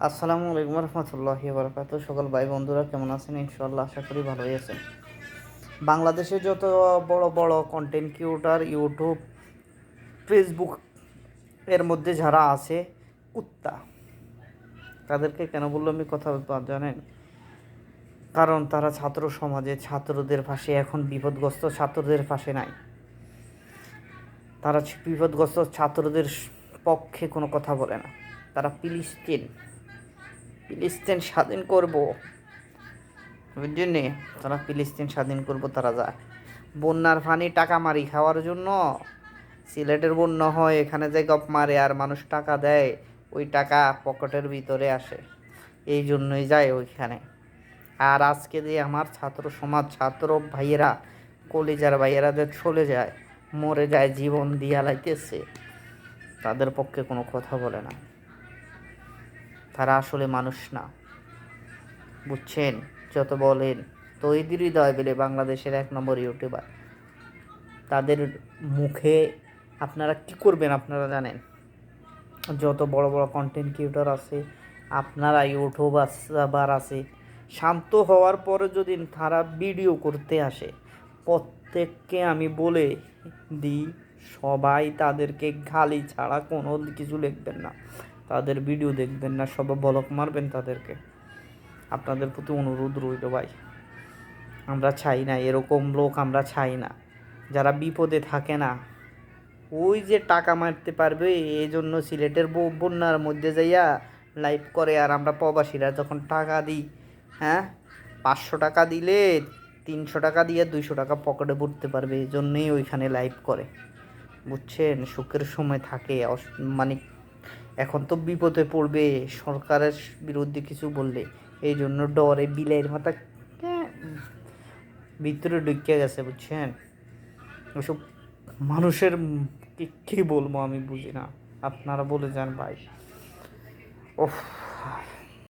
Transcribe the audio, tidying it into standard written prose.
আসসালামু আলাইকুম রহমতুল্লাহি বারাকাতুহু। সকল ভাই বন্ধুরা কেমন আছেন? ইনশাআল্লাহ আশা করি ভালোই আছেন। বাংলাদেশে যত বড় বড় কন্টেন্ট ক্রিয়েটর ইউটিউব, ফেসবুক এর মধ্যে যারা আছে কুত্তা, তাদেরকে কেন বললো আমি কথা জানেন? কারণ তারা ছাত্র সমাজে ছাত্রদের পাশে, এখন বিপদগ্রস্ত ছাত্রদের পাশে নাই। তারা বিপদগ্রস্ত ছাত্রদের পক্ষে কোনো কথা বলে না। তারা ফিলিস্তিন স্বাধীন করব, বুঝছেন? তারা ফিলিস্তিন স্বাধীন করবো তারা যায় বন্যার পানি টাকা মারি খাওয়ার জন্য। সিলেটের বন্যা হয়, এখানে যে গপ মারে আর মানুষ টাকা দেয়, ওই টাকা পকেটের ভিতরে আসে, এই জন্যই যায় ওইখানে। আর আজকে যে আমার ছাত্র সমাজ, ছাত্র ভাইয়েরা, কলিজার ভাইয়েরা যে চলে যায়, মরে যায়, জীবন দিয়া লাইতেছে, তাদের পক্ষে কোনো কথা বলে না। তারা আসলে মানুষ না, বুঝছেন? যত বলেন তৈরি হৃদয় বলে বাংলাদেশের 1 নম্বর ইউটিউবার, তাদের মুখে আপনারা কি করবেন আপনারা জানেন? যত বড় বড় কন্টেন্ট ক্রিয়েটর আছে, আপনারা ইউটিউবার আছে, শান্ত হওয়ার পরে যদি তারা ভিডিও করতে আসে, প্রত্যেককে আমি বলে দিই, সবাই তাদেরকে গালি ছাড়া কোনো কিছু লিখবেন না, তাদের ভিডিও দেখবেন না, সব ব্লক মারবেন তাদেরকে। আপনাদের প্রতি অনুরোধ রইল ভাই, আমরা চাই না এরকম লোক, আমরা চাই না যারা বিপদে থাকে না, ওই যে টাকা মারতে পারবে এই জন্য সিলেটের বন্যার মধ্যে যাইয়া লাইভ করে। আর আমরা প্রবাসীরা যখন টাকা দিই, হ্যাঁ, 500 টাকা দিলে 300 টাকা দিয়ে 200 টাকা পকেটে ভরতে পারবে, এই জন্যেই ওইখানে লাইভ করে, বুঝছেন? সুখের সময় থাকে, মানে এখন তো বিপদে পড়বে সরকারের বিরুদ্ধে কিছু বললে, এই জন্য ডরে বিলের মাথা ভিতরে ঢুকিয়ে গেছে, বুঝছেন? ওসব মানুষের কি বলবো আমি বুঝি না, আপনারা বলে যান ভাই। ওহ,